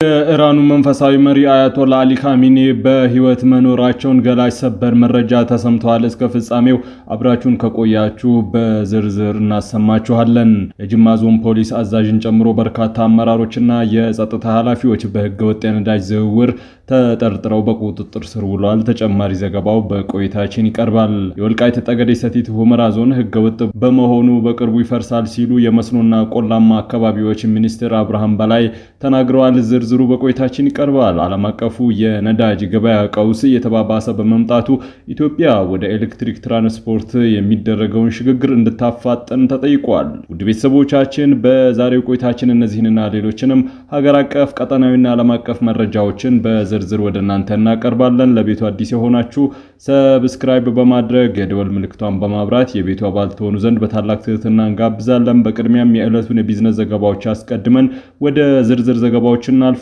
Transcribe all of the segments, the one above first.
የኢራኑ መንፈሳዊ መሪ አያቶላ አሊ ካሚኒ በህይወት መኖራቸውን ገላጭ ሰበር መረጃ ተሰምቷል። እስከ ፍጻሜው አብራችሁን ከቆያችሁ በዝርዝር እናሰማችኋለን። የጅማ ዞን ፖሊስ አዛዥን ጨምሮ በርካታ አመራሮችና የጸጥታ ኃላፊዎች በህገወጥ የነዳጅ ዝውውር ተጠርጥረው በቁጥጥር ስር ውለዋል። ተጨማሪ ዘገባው በቆይታችን ይቀርባል። የወልቃይት ጠገዴ ሰቲት ሁመራ ዞን ህገወጥ በመሆኑ በቅርቡ ይፈርሳል ሲሉ የመስኖና ቆላማ አካባቢዎች ሚኒስትር አብርሃም በላይ ተናግረዋል። ዝርዝሩ በቆይታችን ይቀርባል። ዓለም አቀፉ የነዳጅ ገበያ ቀውስ እየተባባሰ በመምጣቱ ኢትዮጵያ ወደ ኤሌክትሪክ ትራንስፖርት የሚደረገውን ሽግግር እንድታፋጥን ተጠይቋል። ውድ ቤተሰቦቻችን በዛሬው ቆይታችን እነዚህንና ሌሎችንም ሀገር አቀፍ ቀጠናዊና ዓለም አቀፍ መረጃዎችን በዝርዝር ወደ እናንተ እናቀርባለን። ለቤቱ አዲስ የሆናችሁ ሰብስክራይብ በማድረግ የደወል ምልክቷን በማብራት የቤቱ አባል ትሆኑ ዘንድ በታላቅ ትህትና እንጋብዛለን። በቅድሚያም የዕለቱን የቢዝነስ ዘገባዎች አስቀድመን ወደ ዝርዝር ዘገባዎች እናልፋለን።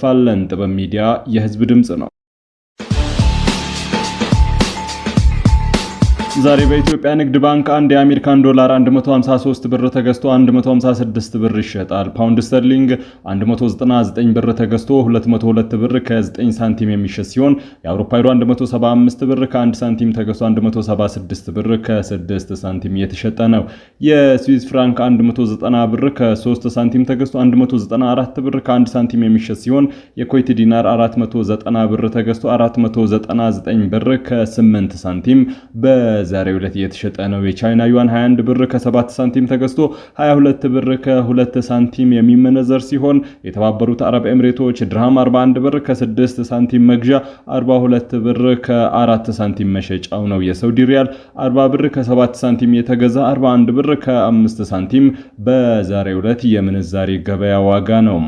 ጥበብ ሚዲያ የህዝብ ድምጽ ነው። ዛሬ በኢትዮጵያ ንግድ ባንክ አንድ የአሜሪካን ዶላር 153 ብር ተገዝቶ 156 ብር ይሸጣል። ፓውንድ ስተርሊንግ 199 ብር ተገዝቶ 202 ብር ከ9 ሳንቲም የሚሸጥ ሲሆን የአውሮፓ ዩሮ 175 ብር ከ1 ሳንቲም ተገዝቶ 176 ብር ከ6 ሳንቲም እየተሸጠ ነው። የስዊስ ፍራንክ 190 ብር ከ3 ሳንቲም ተገዝቶ 194 ብር ከ1 ሳንቲም የሚሸጥ ሲሆን የኩዌት ዲናር 490 ብር ተገዝቶ 499 ብር ከ8 ሳንቲም ዛሬው ዕለት እየተሸጠ ነው። የቻይና ዩዋን 21 ብር ከ7 ሳንቲም ተገዝቶ 22 ብር ከ2 ሳንቲም የሚመነዘር ሲሆን የተባበሩት አረብ ኤምሬቶች ድርሃም 41 ብር ከ6 ሳንቲም መግዣ 42 ብር ከ4 ሳንቲም መሸጫው ነው። የሳውዲ ሪያል 40 ብር ከ7 ሳንቲም የተገዛ 41 ብር ከ5 ሳንቲም በዛሬው ዕለት የምንዛሬ ገበያ ዋጋ ነው።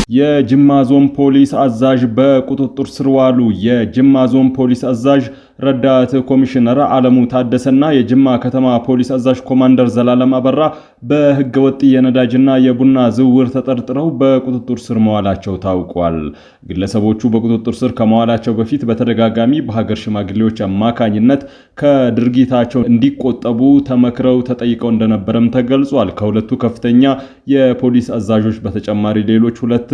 የጅማ ዞን ፖሊስ አዛዥ በቁጥጥር ስር ዋሉ። የጅማ ዞን ፖሊስ አዛዥ ረዳት ኮሚሽነር አለሙ ታደሰና የጅማ ከተማ ፖሊስ አዛዥ ኮማንደር ዘላለም አበራ በህገወጥ የነዳጅና የቡና ዝውውር ተጠርጥረው በቁጥጥር ስር መዋላቸው ታውቋል። ግለሰቦቹ በቁጥጥር ስር ከመዋላቸው በፊት በተደጋጋሚ በሀገር ሽማግሌዎች አማካኝነት ከድርጊታቸው እንዲቆጠቡ ተመክረው ተጠይቀው እንደነበረም ተገልጿል። ከሁለቱ ከፍተኛ የፖሊስ አዛዦች በተጨማሪ ሌሎች ሁለት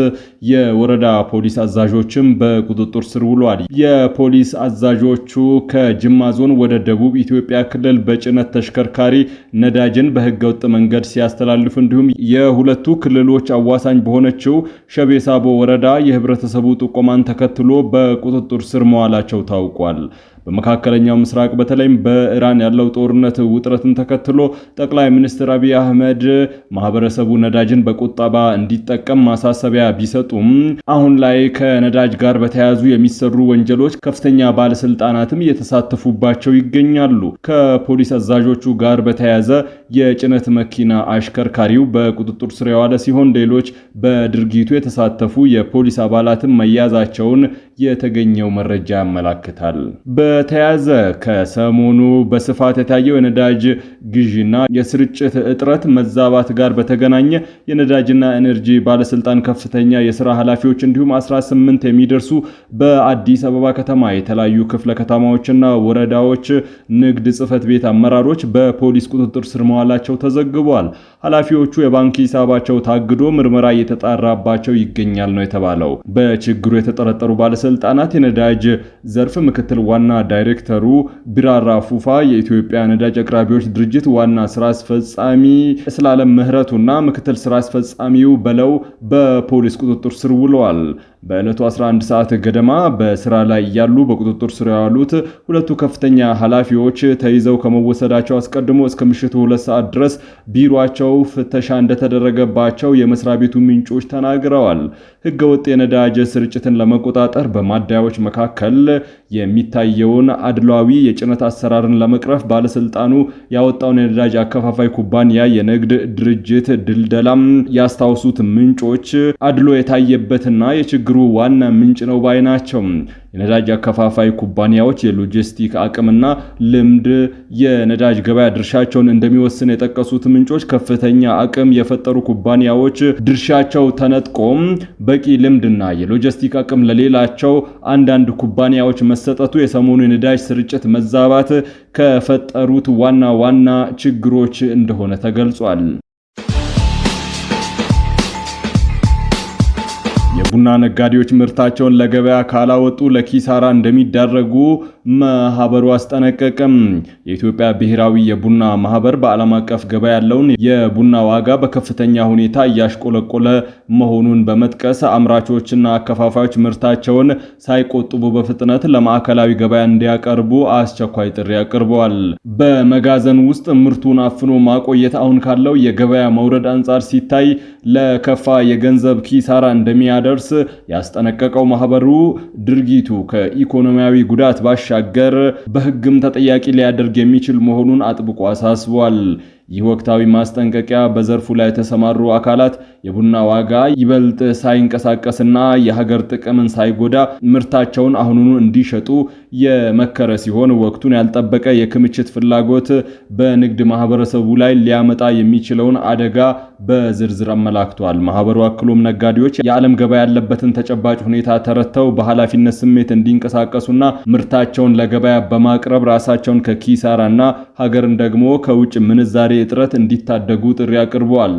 የወረዳ ፖሊስ አዛዦችም በቁጥጥር ስር ውለዋል። የፖሊስ አዛዦቹ ከጅማ ዞን ወደ ደቡብ ኢትዮጵያ ክልል በጭነት ተሽከርካሪ ነዳጅን በህገወጥ መንገድ ሲያስተላልፉ እንዲሁም የሁለቱ ክልሎች አዋሳኝ በሆነችው ሸቤሳቦ ወረዳ የህብረተሰቡ ጥቆማን ተከትሎ በቁጥጥር ስር መዋላቸው ታውቋል። በመካከለኛው ምስራቅ በተለይም በኢራን ያለው ጦርነት ውጥረትን ተከትሎ ጠቅላይ ሚኒስትር አብይ አህመድ ማህበረሰቡ ነዳጅን በቁጠባ እንዲጠቀም ማሳሰቢያ ቢሰጡም አሁን ላይ ከነዳጅ ጋር በተያያዙ የሚሰሩ ወንጀሎች ከፍተኛ ባለስልጣናትም እየተሳተፉባቸው ይገኛሉ። ከፖሊስ አዛዦቹ ጋር በተያያዘ የጭነት መኪና አሽከርካሪው በቁጥጥር ስር የዋለ ሲሆን ሌሎች በድርጊቱ የተሳተፉ የፖሊስ አባላትም መያዛቸውን የተገኘው መረጃ ያመላክታል። በተያያዘ ከሰሞኑ በስፋት የታየው የነዳጅ ግዢና የስርጭት እጥረት መዛባት ጋር በተገናኘ የነዳጅና ኤነርጂ ባለስልጣን ከፍተኛ የሥራ ኃላፊዎች እንዲሁም 18 የሚደርሱ በአዲስ አበባ ከተማ የተለያዩ ክፍለ ከተማዎችና ወረዳዎች ንግድ ጽሕፈት ቤት አመራሮች በፖሊስ ቁጥጥር ስር መዋላቸው ተዘግቧል። ኃላፊዎቹ የባንክ ሂሳባቸው ታግዶ ምርመራ እየተጣራባቸው ይገኛል ነው የተባለው። በችግሩ የተጠረጠሩ ባለስልጣናት የነዳጅ ዘርፍ ምክትል ዋና ዳይሬክተሩ ቢራራ ፉፋ፣ የኢትዮጵያ ነዳጅ አቅራቢዎች ድርጅት ዋና ስራ አስፈጻሚ እስላለም ምህረቱና ምክትል ስራ አስፈጻሚው በለው በፖሊስ ቁጥጥር ስር ውለዋል። በዕለቱ 11 ሰዓት ገደማ በስራ ላይ ያሉ በቁጥጥር ስር ያሉት ሁለቱ ከፍተኛ ኃላፊዎች ተይዘው ከመወሰዳቸው አስቀድሞ እስከ ምሽቱ 2 ሰዓት ድረስ ቢሮአቸው ፍተሻ እንደተደረገባቸው የመስሪያ ቤቱ ምንጮች ተናግረዋል። ህገወጥ የነዳጅ ስርጭትን ለመቆጣጠር በማደያዎች መካከል የሚታየውን አድሏዊ የጭነት አሰራርን ለመቅረፍ ባለስልጣኑ ያወጣውን የነዳጅ አከፋፋይ ኩባንያ የንግድ ድርጅት ድልደላም ያስታውሱት ምንጮች አድሎ የታየበትና የችግሩ ዋና ምንጭ ነው ባይ ናቸው። የነዳጅ አከፋፋይ ኩባንያዎች የሎጂስቲክ አቅምና ልምድ የነዳጅ ገበያ ድርሻቸውን እንደሚወስን የጠቀሱት ምንጮች ከፍተኛ አቅም የፈጠሩ ኩባንያዎች ድርሻቸው ተነጥቆም በቂ ልምድና የሎጂስቲክ አቅም ለሌላቸው አንዳንድ ኩባንያዎች መሰጠቱ የሰሞኑ የነዳጅ ስርጭት መዛባት ከፈጠሩት ዋና ችግሮች እንደሆነ ተገልጿል። የቡና ነጋዴዎች ምርታቸውን ለገበያ ካላወጡ ለኪሳራ እንደሚዳረጉ ማህበሩ አስጠነቀቀም። የኢትዮጵያ ብሔራዊ የቡና ማህበር በዓለም አቀፍ ገበያ ያለውን የቡና ዋጋ በከፍተኛ ሁኔታ እያሽቆለቆለ መሆኑን በመጥቀስ አምራቾችና አከፋፋዮች ምርታቸውን ሳይቆጥቡ በፍጥነት ለማዕከላዊ ገበያ እንዲያቀርቡ አስቸኳይ ጥሪ አቅርበዋል። በመጋዘን ውስጥ ምርቱን አፍኖ ማቆየት አሁን ካለው የገበያ መውረድ አንጻር ሲታይ ለከፋ የገንዘብ ኪሳራ እንደሚያደርስ ያስጠነቀቀው ማህበሩ ድርጊቱ ከኢኮኖሚያዊ ጉዳት ባሻገር በሕግም ተጠያቂ ሊያደርግ የሚችል መሆኑን አጥብቆ አሳስቧል። ይህ ወቅታዊ ማስጠንቀቂያ በዘርፉ ላይ የተሰማሩ አካላት የቡና ዋጋ ይበልጥ ሳይንቀሳቀስና የሀገር ጥቅምን ሳይጎዳ ምርታቸውን አሁኑኑ እንዲሸጡ የመከረ ሲሆን ወቅቱን ያልጠበቀ የክምችት ፍላጎት በንግድ ማህበረሰቡ ላይ ሊያመጣ የሚችለውን አደጋ በዝርዝር አመላክቷል። ማህበሩ አክሎም ነጋዴዎች የዓለም ገበያ ያለበትን ተጨባጭ ሁኔታ ተረድተው በኃላፊነት ስሜት እንዲንቀሳቀሱና ምርታቸውን ለገበያ በማቅረብ ራሳቸውን ከኪሳራና ሀገርን ደግሞ ከውጭ ምንዛሬ እጥረት እንዲታደጉ ጥሪ አቅርበዋል።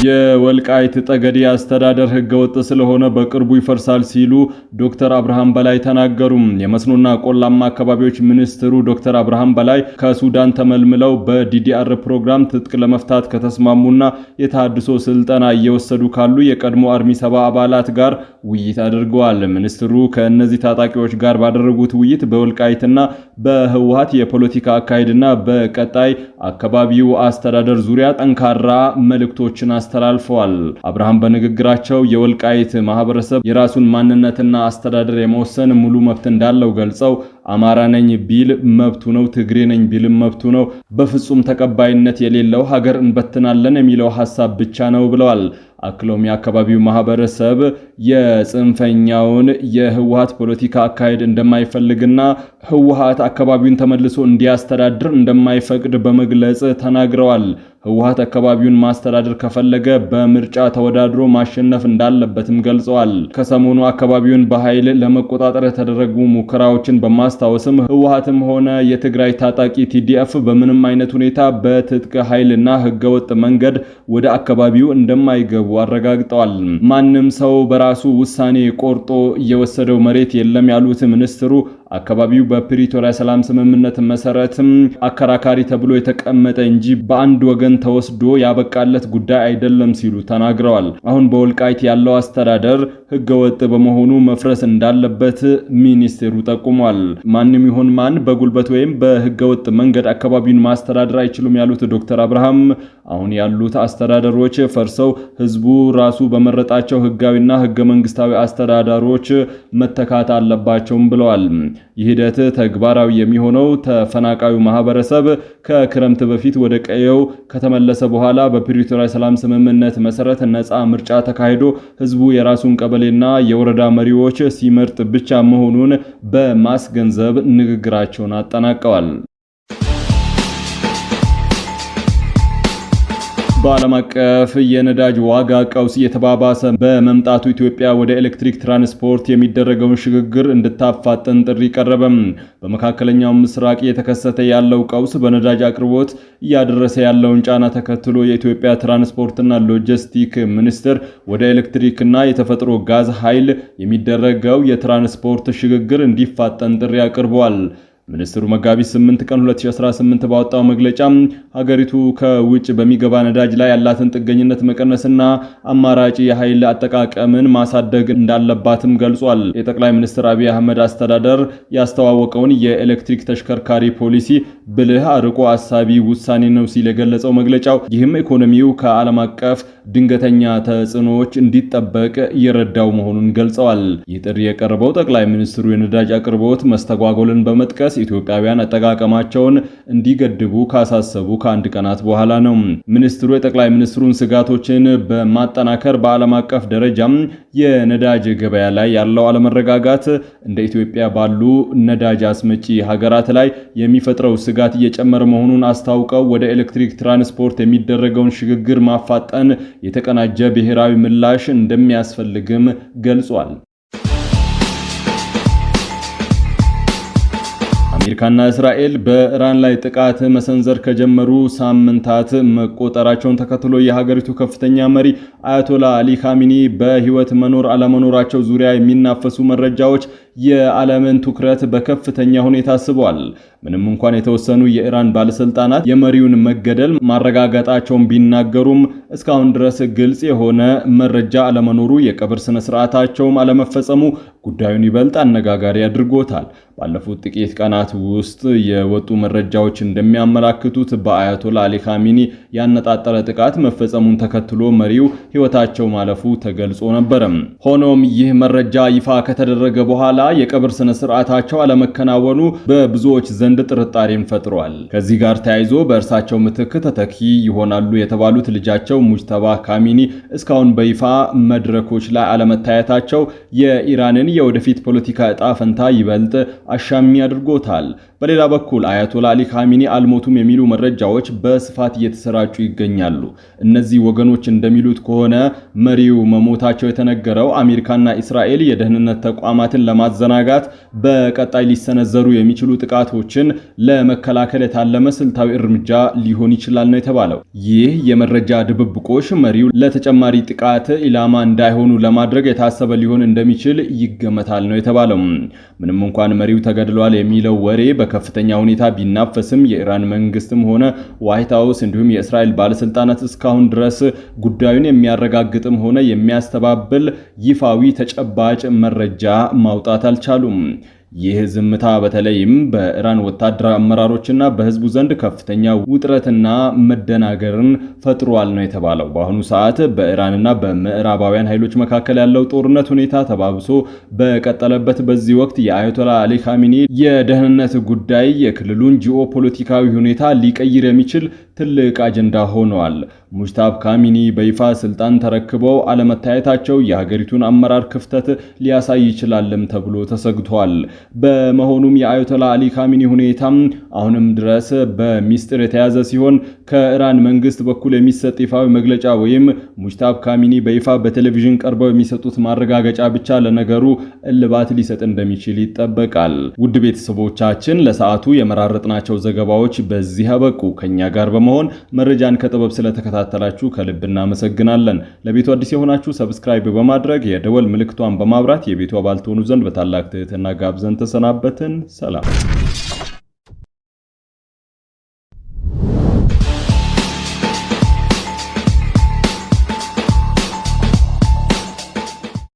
የወልቃይት ጠገዴ አስተዳደር ህገወጥ ስለሆነ በቅርቡ ይፈርሳል ሲሉ ዶክተር አብርሃም በላይ ተናገሩ። የመስኖና ቆላማ አካባቢዎች ሚኒስትሩ ዶክተር አብርሃም በላይ ከሱዳን ተመልምለው በዲዲአር ፕሮግራም ትጥቅ ለመፍታት ከተስማሙና የተሃድሶ ስልጠና እየወሰዱ ካሉ የቀድሞ አርሚ 70 አባላት ጋር ውይይት አድርገዋል። ሚኒስትሩ ከእነዚህ ታጣቂዎች ጋር ባደረጉት ውይይት በወልቃይትና በህወሓት የፖለቲካ አካሄድና በቀጣይ አካባቢው አስተዳደር ዙሪያ ጠንካራ መልእክቶችን አስተላልፈዋል። አብርሃም በንግግራቸው የወልቃይት ማህበረሰብ የራሱን ማንነትና አስተዳደር የመወሰን ሙሉ መብት እንዳለው ገልጸው አማራ ነኝ ቢል መብቱ ነው፣ ትግሬ ነኝ ቢልም መብቱ ነው፣ በፍጹም ተቀባይነት የሌለው ሀገር እንበትናለን የሚለው ሐሳብ ብቻ ነው ብለዋል። አክሎም የአካባቢው ማህበረሰብ የጽንፈኛውን የህወሓት ፖለቲካ አካሄድ እንደማይፈልግና ህወሓት አካባቢውን ተመልሶ እንዲያስተዳድር እንደማይፈቅድ በመግለጽ ተናግረዋል። ህወሓት አካባቢውን ማስተዳደር ከፈለገ በምርጫ ተወዳድሮ ማሸነፍ እንዳለበትም ገልጸዋል። ከሰሞኑ አካባቢውን በኃይል ለመቆጣጠር የተደረጉ ሙከራዎችን በማስታወስም ህወሓትም ሆነ የትግራይ ታጣቂ ቲዲኤፍ በምንም አይነት ሁኔታ በትጥቅ ኃይልና ህገወጥ መንገድ ወደ አካባቢው እንደማይገቡ አረጋግጠዋል። ማንም ሰው በራሱ ውሳኔ ቆርጦ የወሰደው መሬት የለም ያሉት ሚኒስትሩ አካባቢው በፕሪቶሪያ ሰላም ስምምነት መሰረትም አከራካሪ ተብሎ የተቀመጠ እንጂ በአንድ ወገን ተወስዶ ያበቃለት ጉዳይ አይደለም ሲሉ ተናግረዋል። አሁን በወልቃይት ያለው አስተዳደር ህገወጥ በመሆኑ መፍረስ እንዳለበት ሚኒስቴሩ ጠቁሟል። ማንም ይሁን ማን በጉልበት ወይም በህገወጥ መንገድ አካባቢውን ማስተዳደር አይችሉም ያሉት ዶክተር አብርሃም አሁን ያሉት አስተዳደሮች ፈርሰው ህዝቡ ራሱ በመረጣቸው ህጋዊና ህገ መንግስታዊ አስተዳደሮች መተካት አለባቸውም ብለዋል። ይህ ሂደት ተግባራዊ የሚሆነው ተፈናቃዩ ማህበረሰብ ከክረምት በፊት ወደ ቀየው ከተመለሰ በኋላ በፕሪቶሪያ ሰላም ስምምነት መሰረት ነፃ ምርጫ ተካሂዶ ህዝቡ የራሱን ቀበሌና የወረዳ መሪዎች ሲመርጥ ብቻ መሆኑን በማስገንዘብ ንግግራቸውን አጠናቀዋል። በዓለም አቀፍ የነዳጅ ዋጋ ቀውስ እየተባባሰ በመምጣቱ ኢትዮጵያ ወደ ኤሌክትሪክ ትራንስፖርት የሚደረገውን ሽግግር እንድታፋጥን ጥሪ ቀረበ። በመካከለኛው ምስራቅ እየተከሰተ ያለው ቀውስ በነዳጅ አቅርቦት እያደረሰ ያለውን ጫና ተከትሎ የኢትዮጵያ ትራንስፖርትና ሎጂስቲክ ሚኒስቴር ወደ ኤሌክትሪክና የተፈጥሮ ጋዝ ኃይል የሚደረገው የትራንስፖርት ሽግግር እንዲፋጠን ጥሪ አቅርቧል። ሚኒስትሩ መጋቢት 8 ቀን 2018 ባወጣው መግለጫ ሀገሪቱ ከውጭ በሚገባ ነዳጅ ላይ ያላትን ጥገኝነት መቀነስና አማራጭ የኃይል አጠቃቀምን ማሳደግ እንዳለባትም ገልጿል። የጠቅላይ ሚኒስትር አብይ አህመድ አስተዳደር ያስተዋወቀውን የኤሌክትሪክ ተሽከርካሪ ፖሊሲ ብልህ አርቆ አሳቢ ውሳኔ ነው ሲል የገለጸው መግለጫው ይህም ኢኮኖሚው ከዓለም አቀፍ ድንገተኛ ተጽዕኖዎች እንዲጠበቅ እየረዳው መሆኑን ገልጸዋል። ይህ ጥሪ የቀረበው ጠቅላይ ሚኒስትሩ የነዳጅ አቅርቦት መስተጓጎልን በመጥቀስ ኢትዮጵያውያን አጠቃቀማቸውን እንዲገድቡ ካሳሰቡ ከአንድ ቀናት በኋላ ነው። ሚኒስትሩ የጠቅላይ ሚኒስትሩን ስጋቶችን በማጠናከር በዓለም አቀፍ ደረጃም የነዳጅ ገበያ ላይ ያለው አለመረጋጋት እንደ ኢትዮጵያ ባሉ ነዳጅ አስመጪ ሀገራት ላይ የሚፈጥረው ስጋት እየጨመረ መሆኑን አስታውቀው ወደ ኤሌክትሪክ ትራንስፖርት የሚደረገውን ሽግግር ማፋጠን የተቀናጀ ብሔራዊ ምላሽ እንደሚያስፈልግም ገልጿል። አሜሪካና እስራኤል በኢራን ላይ ጥቃት መሰንዘር ከጀመሩ ሳምንታት መቆጠራቸውን ተከትሎ የሀገሪቱ ከፍተኛ መሪ አያቶላ አሊ ካሚኒ በህይወት መኖር አለመኖራቸው ዙሪያ የሚናፈሱ መረጃዎች የዓለምን ትኩረት በከፍተኛ ሁኔታ ስበዋል። ምንም እንኳን የተወሰኑ የኢራን ባለስልጣናት የመሪውን መገደል ማረጋገጣቸውን ቢናገሩም እስካሁን ድረስ ግልጽ የሆነ መረጃ አለመኖሩ፣ የቀብር ስነ ስርዓታቸውም አለመፈጸሙ ጉዳዩን ይበልጥ አነጋጋሪ አድርጎታል። ባለፉት ጥቂት ቀናት ውስጥ የወጡ መረጃዎች እንደሚያመላክቱት በአያቶላ አሊ ካሚኒ ያነጣጠረ ጥቃት መፈጸሙን ተከትሎ መሪው ህይወታቸው ማለፉ ተገልጾ ነበር። ሆኖም ይህ መረጃ ይፋ ከተደረገ በኋላ የቀብር ስነ ስርዓታቸው አለመከናወኑ በብዙዎች ዘንድ ጥርጣሬን ፈጥሯል። ከዚህ ጋር ተያይዞ በእርሳቸው ምትክ ተተኪ ይሆናሉ የተባሉት ልጃቸው ሙጅተባ ካሚኒ እስካሁን በይፋ መድረኮች ላይ አለመታየታቸው የኢራንን የወደፊት ፖለቲካ ዕጣ ፈንታ ይበልጥ አሻሚ አድርጎታል። በሌላ በኩል አያቶላ አሊ ካሚኒ አልሞቱም የሚሉ መረጃዎች በስፋት እየተሰራጩ ይገኛሉ። እነዚህ ወገኖች እንደሚሉት ከሆነ መሪው መሞታቸው የተነገረው አሜሪካና እስራኤል የደህንነት ተቋማትን ለማዘናጋት በቀጣይ ሊሰነዘሩ የሚችሉ ጥቃቶችን ለመከላከል የታለመ ስልታዊ እርምጃ ሊሆን ይችላል ነው የተባለው። ይህ የመረጃ ድብብቆሽ መሪው ለተጨማሪ ጥቃት ኢላማ እንዳይሆኑ ለማድረግ የታሰበ ሊሆን እንደሚችል ይገመታል ነው የተባለው። ምንም እንኳን መሪው ተገድሏል የሚለው ወሬ በከፍተኛ ሁኔታ ቢናፈስም የኢራን መንግስትም ሆነ ዋይት ሃውስ እንዲሁም የእስራኤል ባለስልጣናት እስካሁን ድረስ ጉዳዩን የሚያረጋግጥም ሆነ የሚያስተባብል ይፋዊ ተጨባጭ መረጃ ማውጣት አልቻሉም። ይህ ዝምታ በተለይም በኢራን ወታደራዊ አመራሮችና በህዝቡ ዘንድ ከፍተኛ ውጥረትና መደናገርን ፈጥሯል ነው የተባለው። በአሁኑ ሰዓት በኢራንና በምዕራባውያን ኃይሎች መካከል ያለው ጦርነት ሁኔታ ተባብሶ በቀጠለበት በዚህ ወቅት የአያቶላ አሊ ካሚኒ የደህንነት ጉዳይ የክልሉን ጂኦፖለቲካዊ ሁኔታ ሊቀይር የሚችል ትልቅ አጀንዳ ሆኗል። ሙጅተባ ካሚኒ በይፋ ስልጣን ተረክበው አለመታየታቸው የሀገሪቱን አመራር ክፍተት ሊያሳይ ይችላልም ተብሎ ተሰግቷል። በመሆኑም የአያቶላ አሊ ካሚኒ ሁኔታም አሁንም ድረስ በሚስጥር የተያዘ ሲሆን ከኢራን መንግስት በኩል የሚሰጥ ይፋዊ መግለጫ ወይም ሙጅተባ ካሚኒ በይፋ በቴሌቪዥን ቀርበው የሚሰጡት ማረጋገጫ ብቻ ለነገሩ እልባት ሊሰጥ እንደሚችል ይጠበቃል። ውድ ቤተሰቦቻችን ለሰዓቱ የመራረጥናቸው ዘገባዎች በዚህ አበቁ። ከኛ ጋር በመሆን መረጃን ከጥበብ ስለተከታተላችሁ ከልብ እናመሰግናለን። ለቤቱ አዲስ የሆናችሁ ሰብስክራይብ በማድረግ የደወል ምልክቷን በማብራት የቤቱ አባል ትሆኑ ዘንድ በታላቅ ትህትና ጋብዘን ተሰናበትን። ሰላም።